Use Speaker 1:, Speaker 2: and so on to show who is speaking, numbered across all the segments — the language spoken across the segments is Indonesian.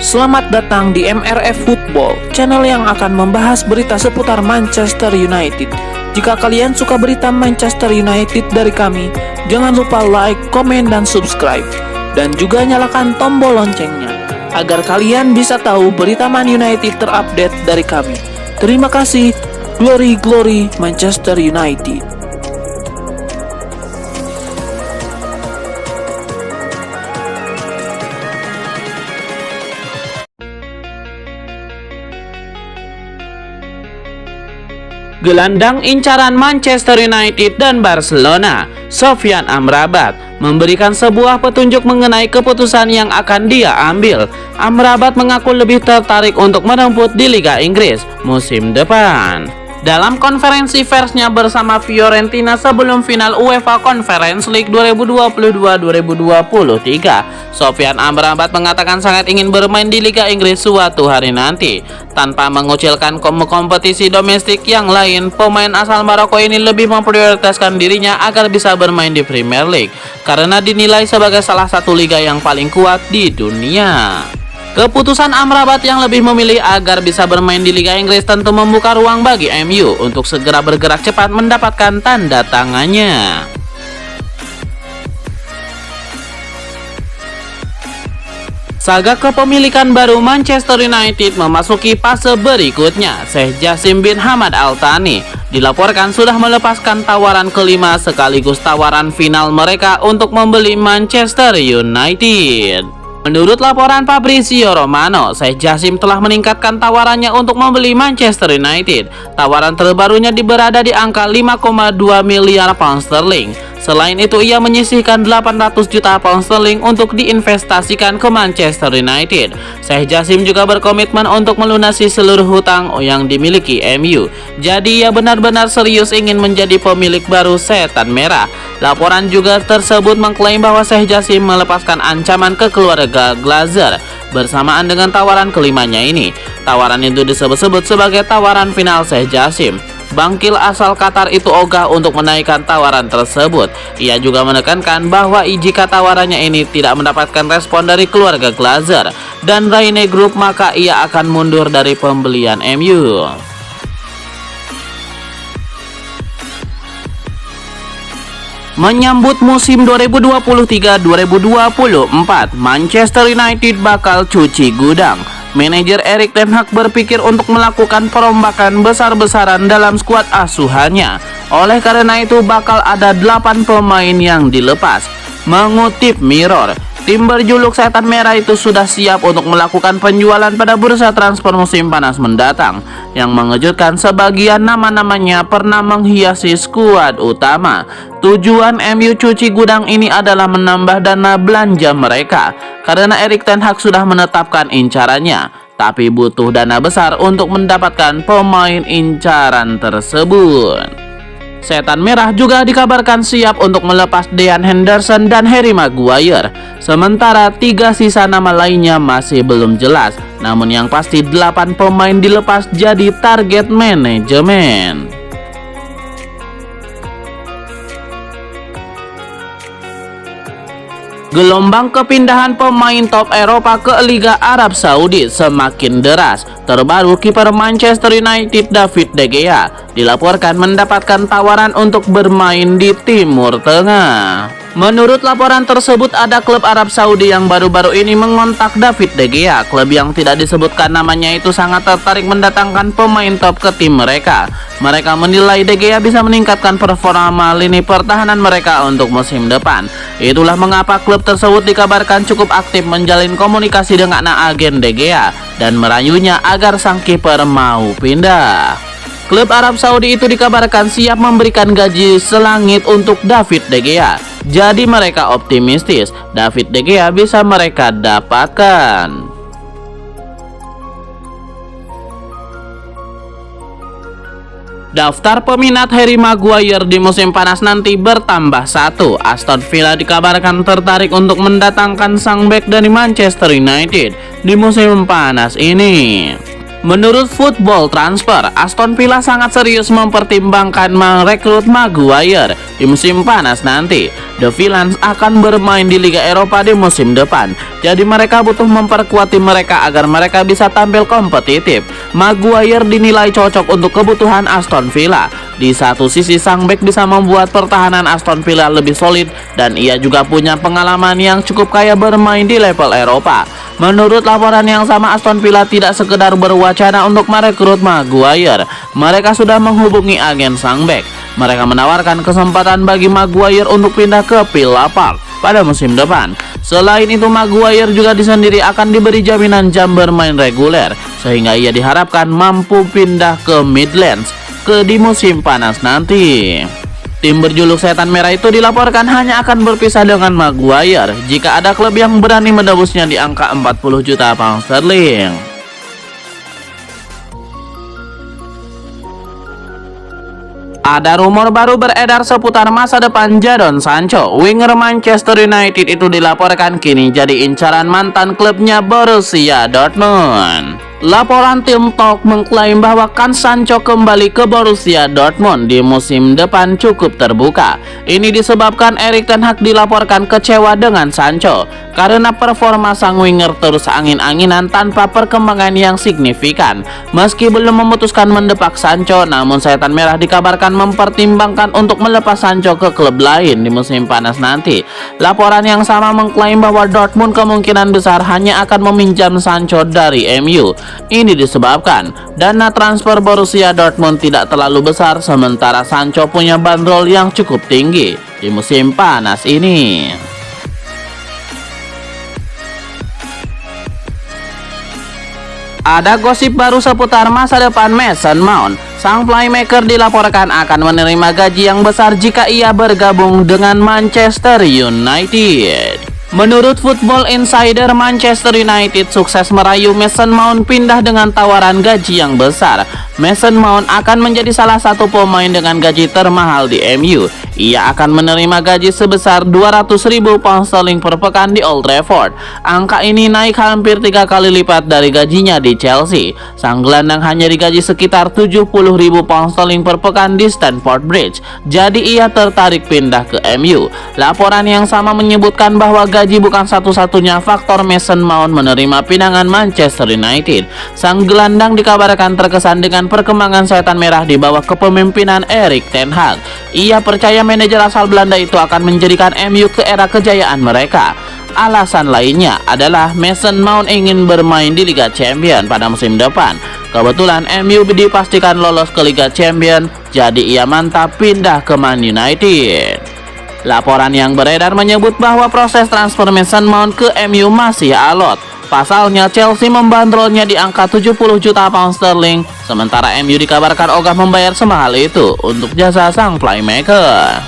Speaker 1: Selamat datang di MRF Football, channel yang akan membahas berita seputar Manchester United. Jika kalian suka berita Manchester United dari kami, jangan lupa like, komen, dan subscribe. Dan juga nyalakan tombol loncengnya, agar kalian bisa tahu berita Man United terupdate dari kami. Terima kasih, Glory Glory Manchester United.
Speaker 2: Gelandang incaran Manchester United dan Barcelona, Sofyan Amrabat, memberikan sebuah petunjuk mengenai keputusan yang akan dia ambil. Amrabat mengaku lebih tertarik untuk merebut di Liga Inggris musim depan. Dalam konferensi persnya bersama Fiorentina sebelum final UEFA Conference League 2022-2023, Sofyan Amrabat mengatakan sangat ingin bermain di Liga Inggris suatu hari nanti. Tanpa mengucilkan kompetisi domestik yang lain, pemain asal Maroko ini lebih memprioritaskan dirinya agar bisa bermain di Premier League karena dinilai sebagai salah satu liga yang paling kuat di dunia. Keputusan Amrabat yang lebih memilih agar bisa bermain di Liga Inggris tentu membuka ruang bagi MU untuk segera bergerak cepat mendapatkan tanda tangannya. Saga kepemilikan baru Manchester United memasuki fase berikutnya. Sheikh Jassim bin Hamad Al Thani dilaporkan sudah melepaskan tawaran kelima sekaligus tawaran final mereka untuk membeli Manchester United. Menurut laporan Fabrizio Romano, Sheikh Jassim telah meningkatkan tawarannya untuk membeli Manchester United. Tawaran terbarunya berada di angka 5,2 miliar pound sterling. Selain itu, ia menyisihkan 800 juta pound sterling untuk diinvestasikan ke Manchester United. Sheikh Jassim juga berkomitmen untuk melunasi seluruh hutang yang dimiliki MU. Jadi ia benar-benar serius ingin menjadi pemilik baru Setan Merah. Laporan juga tersebut mengklaim bahwa Sheikh Jassim melepaskan ancaman ke keluarga Glazer bersamaan dengan tawaran kelimanya ini. Tawaran itu disebut-sebut sebagai tawaran final Sheikh Jassim. Bangkil asal Qatar itu ogah untuk menaikkan tawaran tersebut. Ia juga menekankan bahwa jika tawarannya ini tidak mendapatkan respon dari keluarga Glazer dan Raine Group, maka ia akan mundur dari pembelian MU. Menyambut musim 2023-2024, Manchester United bakal cuci gudang. Manajer Erik ten Hag berpikir untuk melakukan perombakan besar-besaran dalam skuad asuhannya. Oleh karena itu bakal ada 8 pemain yang dilepas. Mengutip Mirror, tim berjuluk Setan Merah itu sudah siap untuk melakukan penjualan pada bursa transfer musim panas mendatang. Yang mengejutkan, sebagian nama-namanya pernah menghiasi skuad utama. Tujuan MU cuci gudang ini adalah menambah dana belanja mereka karena Erik ten Hag sudah menetapkan incarannya, tapi butuh dana besar untuk mendapatkan pemain incaran tersebut. Setan Merah juga dikabarkan siap untuk melepas Dean Henderson dan Harry Maguire. Sementara 3 sisa nama lainnya masih belum jelas. Namun yang pasti 8 pemain dilepas jadi target manajemen. Gelombang kepindahan pemain top Eropa ke Liga Arab Saudi semakin deras. Terbaru, kiper Manchester United David De Gea dilaporkan mendapatkan tawaran untuk bermain di Timur Tengah. Menurut laporan tersebut, ada klub Arab Saudi yang baru-baru ini mengontak David De Gea. Klub yang tidak disebutkan namanya itu sangat tertarik mendatangkan pemain top ke tim mereka. Mereka menilai De Gea bisa meningkatkan performa lini pertahanan mereka untuk musim depan. Itulah mengapa klub tersebut dikabarkan cukup aktif menjalin komunikasi dengan agen De Gea dan merayunya agar sang kiper mau pindah. Klub Arab Saudi itu dikabarkan siap memberikan gaji selangit untuk David De Gea. Jadi mereka optimistis David De Gea bisa mereka dapatkan. Daftar peminat Harry Maguire di musim panas nanti bertambah 1. Aston Villa dikabarkan tertarik untuk mendatangkan sang bek dari Manchester United di musim panas ini. Menurut Football Transfer, Aston Villa sangat serius mempertimbangkan merekrut Maguire di musim panas nanti. The Villains akan bermain di Liga Eropa di musim depan, jadi mereka butuh memperkuat tim mereka agar mereka bisa tampil kompetitif. Maguire dinilai cocok untuk kebutuhan Aston Villa. Di satu sisi, sang bek bisa membuat pertahanan Aston Villa lebih solid dan ia juga punya pengalaman yang cukup kaya bermain di level Eropa. Menurut laporan yang sama, Aston Villa tidak sekedar berwacana untuk merekrut Maguire. Mereka sudah menghubungi agen sang bek. Mereka menawarkan kesempatan bagi Maguire untuk pindah ke Villa Park pada musim depan. Selain itu, Maguire juga disendiri akan diberi jaminan jam bermain reguler, sehingga ia diharapkan mampu pindah ke Midlands di musim panas nanti. Tim berjuluk Setan Merah itu dilaporkan hanya akan berpisah dengan Maguire jika ada klub yang berani menebusnya di angka 40 juta pound sterling. Ada rumor baru beredar seputar masa depan Jadon Sancho. Winger Manchester United itu dilaporkan kini jadi incaran mantan klubnya Borussia Dortmund. Laporan tim Talk mengklaim bahwa Sancho kembali ke Borussia Dortmund di musim depan cukup terbuka. Ini disebabkan Erik ten Hag dilaporkan kecewa dengan Sancho karena performa sang winger terus angin-anginan tanpa perkembangan yang signifikan. Meski belum memutuskan mendepak Sancho, namun Setan Merah dikabarkan mempertimbangkan untuk melepas Sancho ke klub lain di musim panas nanti. Laporan yang sama mengklaim bahwa Dortmund kemungkinan besar hanya akan meminjam Sancho dari MU. Ini disebabkan dana transfer Borussia Dortmund tidak terlalu besar, sementara Sancho punya bandrol yang cukup tinggi di musim panas ini. Ada gosip baru seputar masa depan Mason Mount. Sang playmaker dilaporkan akan menerima gaji yang besar jika ia bergabung dengan Manchester United. Menurut Football Insider, Manchester United sukses merayu Mason Mount pindah dengan tawaran gaji yang besar. Mason Mount akan menjadi salah satu pemain dengan gaji termahal di MU. Ia akan menerima gaji sebesar 200.000 pound sterling per pekan di Old Trafford. Angka ini naik hampir 3 kali lipat dari gajinya di Chelsea. Sang gelandang hanya digaji sekitar 70.000 pound sterling per pekan di Stamford Bridge. Jadi ia tertarik pindah ke MU. Laporan yang sama menyebutkan bahwa gaji bukan satu-satunya faktor Mason Mount menerima pinangan Manchester United. Sang gelandang dikabarkan terkesan dengan perkembangan Setan Merah di bawah kepemimpinan Erik ten Hag. Ia percaya manajer asal Belanda itu akan menjadikan MU ke era kejayaan mereka. Alasan lainnya adalah Mason Mount ingin bermain di Liga Champions pada musim depan. Kebetulan MU dipastikan lolos ke Liga Champions, jadi ia mantap pindah ke Man United. Laporan yang beredar menyebut bahwa proses transfer Mason Mount ke MU masih alot. Pasalnya, Chelsea membandrolnya di angka 70 juta pound sterling, sementara MU dikabarkan ogah membayar semahal itu untuk jasa sang playmaker.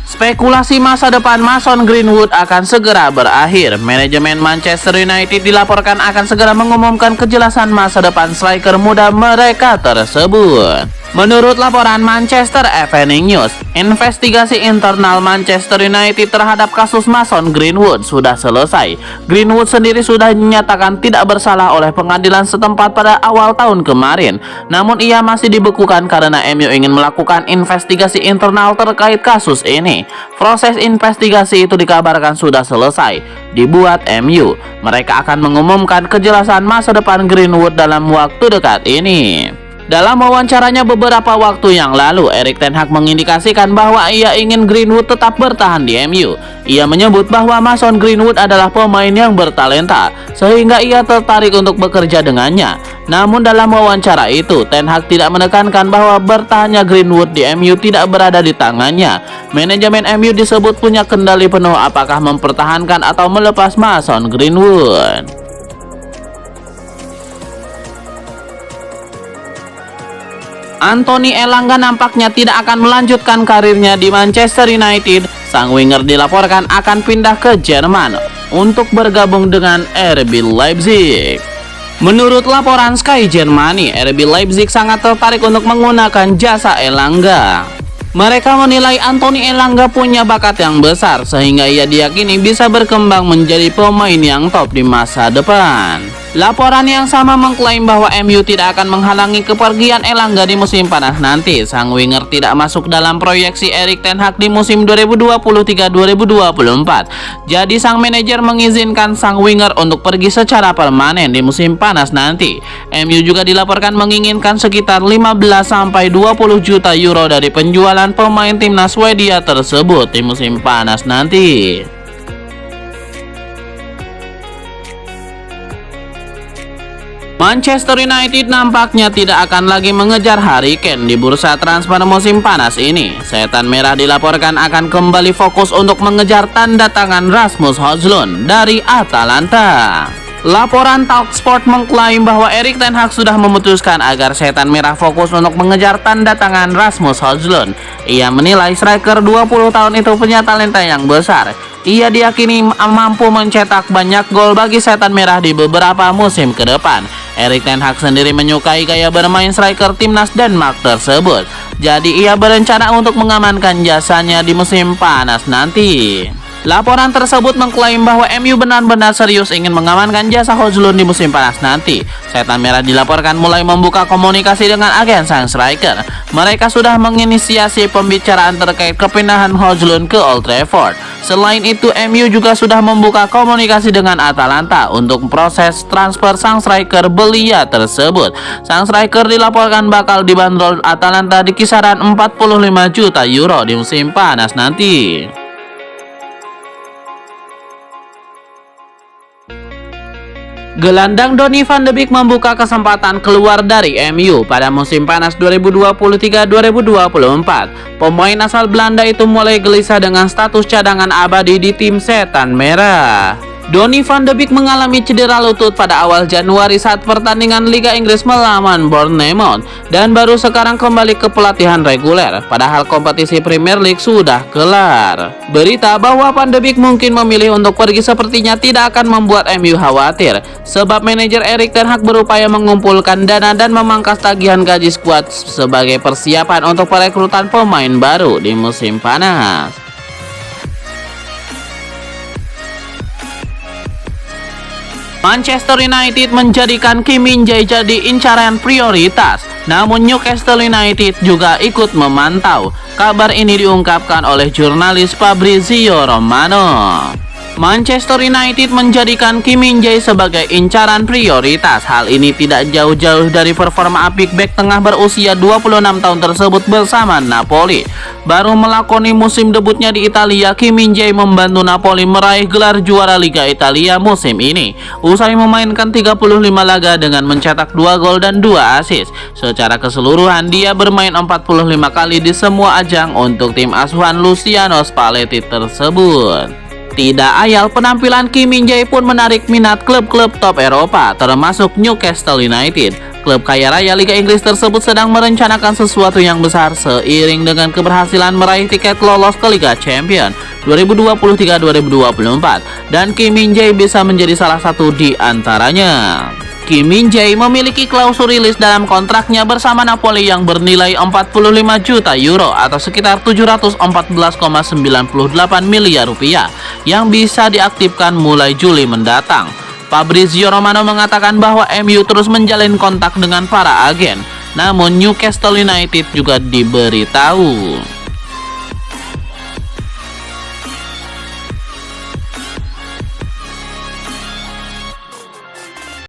Speaker 2: Spekulasi masa depan Mason Greenwood akan segera berakhir. Manajemen Manchester United dilaporkan akan segera mengumumkan kejelasan masa depan striker muda mereka tersebut. Menurut laporan Manchester Evening News, investigasi internal Manchester United terhadap kasus Mason Greenwood sudah selesai. Greenwood sendiri sudah dinyatakan tidak bersalah oleh pengadilan setempat pada awal tahun kemarin. Namun ia masih dibekukan karena MU ingin melakukan investigasi internal terkait kasus ini. Proses investigasi itu dikabarkan sudah selesai dibuat MU. Mereka akan mengumumkan kejelasan masa depan Greenwood dalam waktu dekat ini. Dalam wawancaranya beberapa waktu yang lalu, Erik ten Hag mengindikasikan bahwa ia ingin Greenwood tetap bertahan di MU. Ia menyebut bahwa Mason Greenwood adalah pemain yang bertalenta, sehingga ia tertarik untuk bekerja dengannya. Namun dalam wawancara itu, ten Hag tidak menekankan bahwa bertahannya Greenwood di MU tidak berada di tangannya. Manajemen MU disebut punya kendali penuh apakah mempertahankan atau melepas Mason Greenwood. Anthony Elanga nampaknya tidak akan melanjutkan karirnya di Manchester United. Sang winger dilaporkan akan pindah ke Jerman untuk bergabung dengan RB Leipzig. Menurut laporan Sky Germany, RB Leipzig sangat tertarik untuk menggunakan jasa Elanga. Mereka menilai Anthony Elanga punya bakat yang besar sehingga ia diyakini bisa berkembang menjadi pemain yang top di masa depan. Laporan yang sama mengklaim bahwa MU tidak akan menghalangi kepergian Elanga di musim panas nanti. Sang winger tidak masuk dalam proyeksi Erik ten Hag di musim 2023-2024. Jadi sang manajer mengizinkan sang winger untuk pergi secara permanen di musim panas nanti. MU juga dilaporkan menginginkan sekitar 15-20 juta euro dari penjualan pemain timnas Swedia tersebut di musim panas nanti. Manchester United nampaknya tidak akan lagi mengejar Harry Kane di bursa transfer musim panas ini. Setan Merah dilaporkan akan kembali fokus untuk mengejar tanda tangan Rasmus Højlund dari Atalanta. Laporan Talksport mengklaim bahwa Erik ten Hag sudah memutuskan agar Setan Merah fokus untuk mengejar tanda tangan Rasmus Højlund. Ia menilai striker 20 tahun itu punya talenta yang besar. Ia diyakini mampu mencetak banyak gol bagi Setan Merah di beberapa musim ke depan. Erik ten Hag sendiri menyukai gaya bermain striker timnas Denmark tersebut. Jadi ia berencana untuk mengamankan jasanya di musim panas nanti. Laporan tersebut mengklaim bahwa MU benar-benar serius ingin mengamankan jasa Højlund di musim panas nanti. Setan Merah dilaporkan mulai membuka komunikasi dengan agen sang striker. Mereka sudah menginisiasi pembicaraan terkait kepindahan Højlund ke Old Trafford. Selain itu, MU juga sudah membuka komunikasi dengan Atalanta untuk proses transfer sang striker belia tersebut. Sang striker dilaporkan bakal dibanderol Atalanta di kisaran 45 juta euro di musim panas nanti. Gelandang Donny van de Beek membuka kesempatan keluar dari MU pada musim panas 2023-2024. Pemain asal Belanda itu mulai gelisah dengan status cadangan abadi di tim Setan Merah. Donny van de Beek mengalami cedera lutut pada awal Januari saat pertandingan Liga Inggris melawan Bournemouth dan baru sekarang kembali ke pelatihan reguler, padahal kompetisi Premier League sudah kelar. Berita bahwa Van de Beek mungkin memilih untuk pergi sepertinya tidak akan membuat MU khawatir, sebab manajer Erik ten Hag berupaya mengumpulkan dana dan memangkas tagihan gaji skuad sebagai persiapan untuk perekrutan pemain baru di musim panas. Manchester United menjadikan Kim Min-jae jadi incaran prioritas, namun Newcastle United juga ikut memantau. Kabar ini diungkapkan oleh jurnalis Fabrizio Romano. Manchester United menjadikan Kim Min-jae sebagai incaran prioritas. Hal ini tidak jauh-jauh dari performa apik bek tengah berusia 26 tahun tersebut bersama Napoli. Baru melakoni musim debutnya di Italia, Kim Min-jae membantu Napoli meraih gelar juara Liga Italia musim ini. Usai memainkan 35 laga dengan mencetak 2 gol dan 2 assist. Secara keseluruhan dia bermain 45 kali di semua ajang untuk tim asuhan Luciano Spalletti tersebut. Tidak ayal, penampilan Kim Min-jae pun menarik minat klub-klub top Eropa, termasuk Newcastle United. Klub kaya raya Liga Inggris tersebut sedang merencanakan sesuatu yang besar seiring dengan keberhasilan meraih tiket lolos ke Liga Champions 2023-2024, dan Kim Min-jae bisa menjadi salah satu di antaranya. Kim Min-jae memiliki klausul rilis dalam kontraknya bersama Napoli yang bernilai 45 juta euro atau sekitar 714,98 miliar rupiah yang bisa diaktifkan mulai Juli mendatang. Fabrizio Romano mengatakan bahwa MU terus menjalin kontak dengan para agen, namun Newcastle United juga diberitahu.